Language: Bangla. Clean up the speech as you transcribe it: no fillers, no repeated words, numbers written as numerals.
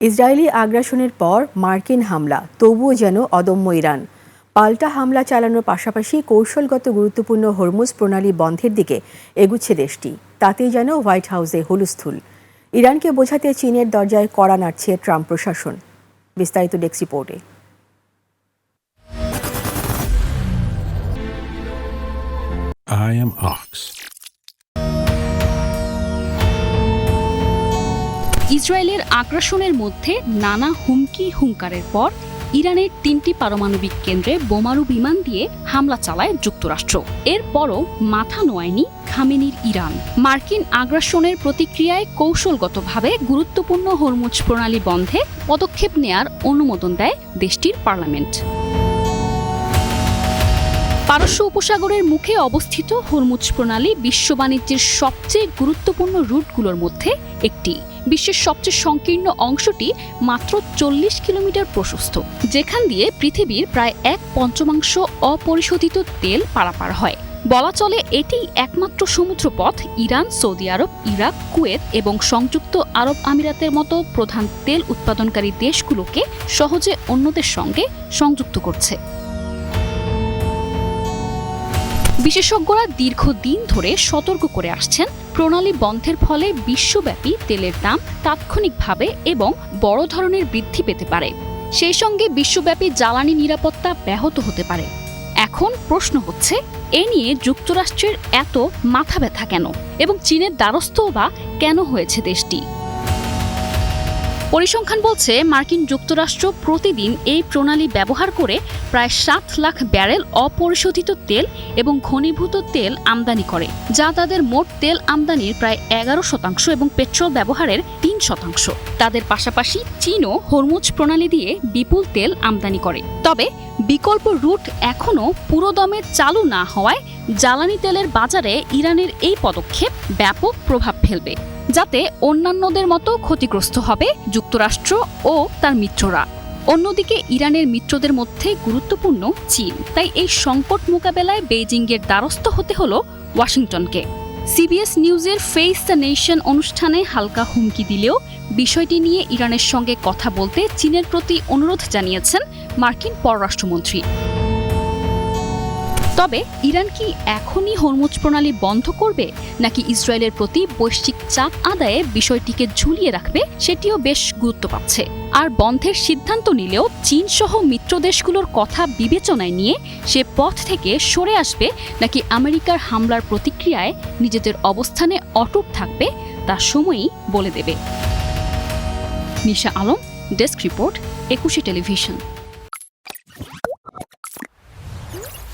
ইসরায়েলি আগ্রাসনের পর মার্কিন হামলা, তবুও যেন অদম্য ইরান। পাল্টা হামলা চালানোর পাশাপাশি কৌশলগত গুরুত্বপূর্ণ হরমুজ প্রণালী বন্ধের দিকে এগুচ্ছে দেশটি। তাতেই যেন হোয়াইট হাউসে হুলস্থুল। ইরানকে বোঝাতে চীনের দরজায় কড়া নাড়ছে ট্রাম্প প্রশাসন। বিস্তারিত ডেস্ক রিপোর্টে। I am Ox. ইসরায়েলের আগ্রাসনের মধ্যে নানা হুমকি হুঙ্কারের পর ইরানের ৩টি পারমাণবিক কেন্দ্রে বোমারু বিমান দিয়ে হামলা চালায় যুক্তরাষ্ট্র। এরপরও মাথা নোয়ায়নি খামেনির ইরান। মার্কিন আগ্রাসনের প্রতিক্রিয়ায় কৌশলগতভাবে গুরুত্বপূর্ণ হরমুজ প্রণালী বন্ধে পদক্ষেপ নেয়ার অনুমোদন দেয় দেশটির পার্লামেন্ট। পারস্য উপসাগরের মুখে অবস্থিত হরমুজ প্রণালী বিশ্ব বাণিজ্যের সবচেয়ে গুরুত্বপূর্ণ রুটগুলোর মধ্যে একটি। বিশ্বের সবচেয়ে সংকীর্ণ অংশটি মাত্র ৪০ কিলোমিটার প্রশস্ত, যেখান দিয়ে পৃথিবীর প্রায় ১/৫ অপরিশোধিত তেল পারাপার হয়। বলা চলে এটি একমাত্র সমুদ্রপথ ইরান, সৌদি আরব, ইরাক, কুয়েত এবং সংযুক্ত আরব আমিরাতের মতো প্রধান তেল উৎপাদনকারী দেশগুলোকে সহজে অন্যদের সঙ্গে সংযুক্ত করছে। বিশেষজ্ঞরা দীর্ঘদিন ধরে সতর্ক করে আসছেন, প্রণালী বন্ধের ফলে বিশ্বব্যাপী তেলের দাম তাৎক্ষণিকভাবে এবং বড় ধরনের বৃদ্ধি পেতে পারে। সেই সঙ্গে বিশ্বব্যাপী জ্বালানি নিরাপত্তা ব্যাহত হতে পারে। এখন প্রশ্ন হচ্ছে, এ নিয়ে যুক্তরাষ্ট্রের এত মাথা ব্যথা কেন এবং চীনের দ্বারস্থও বা কেন হয়েছে দেশটি? পরিসংখ্যান বলছে, মার্কিন যুক্তরাষ্ট্র প্রতিদিন এই প্রণালী ব্যবহার করে প্রায় ৭ লাখ ব্যারেল অপরিশোধিত তেল এবং ঘনীভূত তেল আমদানি করে, যা তাদের মোট তেল আমদানির প্রায় ১১% এবং পেট্রোল ব্যবহারের ৩%। তাদের পাশাপাশি চীনও হরমুজ প্রণালী দিয়ে বিপুল তেল আমদানি করে। তবে বিকল্প রুট এখনও পুরোদমে চালু না হওয়ায় জ্বালানি তেলের বাজারে ইরানের এই পদক্ষেপ ব্যাপক প্রভাব ফেলবে, যাতে অন্যান্যদের মতো ক্ষতিগ্রস্ত হবে যুক্তরাষ্ট্র ও তার মিত্ররা। অন্যদিকে ইরানের মিত্রদের মধ্যে গুরুত্বপূর্ণ চীন। তাই এই সংকট মোকাবেলায় বেইজিংয়ের দ্বারস্থ হতে হলো ওয়াশিংটনকে। সিবিএস নিউজের ফেস দ্য নেশন অনুষ্ঠানে হালকা হুমকি দিলেও বিষয়টি নিয়ে ইরানের সঙ্গে কথা বলতে চীনের প্রতি অনুরোধ জানিয়েছেন মার্কিন পররাষ্ট্রমন্ত্রী। তবে ইরান কি এখনই হরমুজ প্রণালী বন্ধ করবে, নাকি ইসরায়েলের প্রতি বৈশ্বিক চাপ আদায়ে বিষয়টিকে ঝুলিয়ে রাখবে, সেটিও বেশ গুরুত্ব পাচ্ছে। আর বন্ধের সিদ্ধান্ত নিলেও চীন সহ মিত্র দেশগুলোর কথা বিবেচনায় নিয়ে সে পথ থেকে সরে আসবে, নাকি আমেরিকার হামলার প্রতিক্রিয়ায় নিজেদের অবস্থানে অটুট থাকবে, তা সময়ই বলে দেবে। নিশা আলম, ডেস্ক রিপোর্ট, ২১ টেলিভিশন।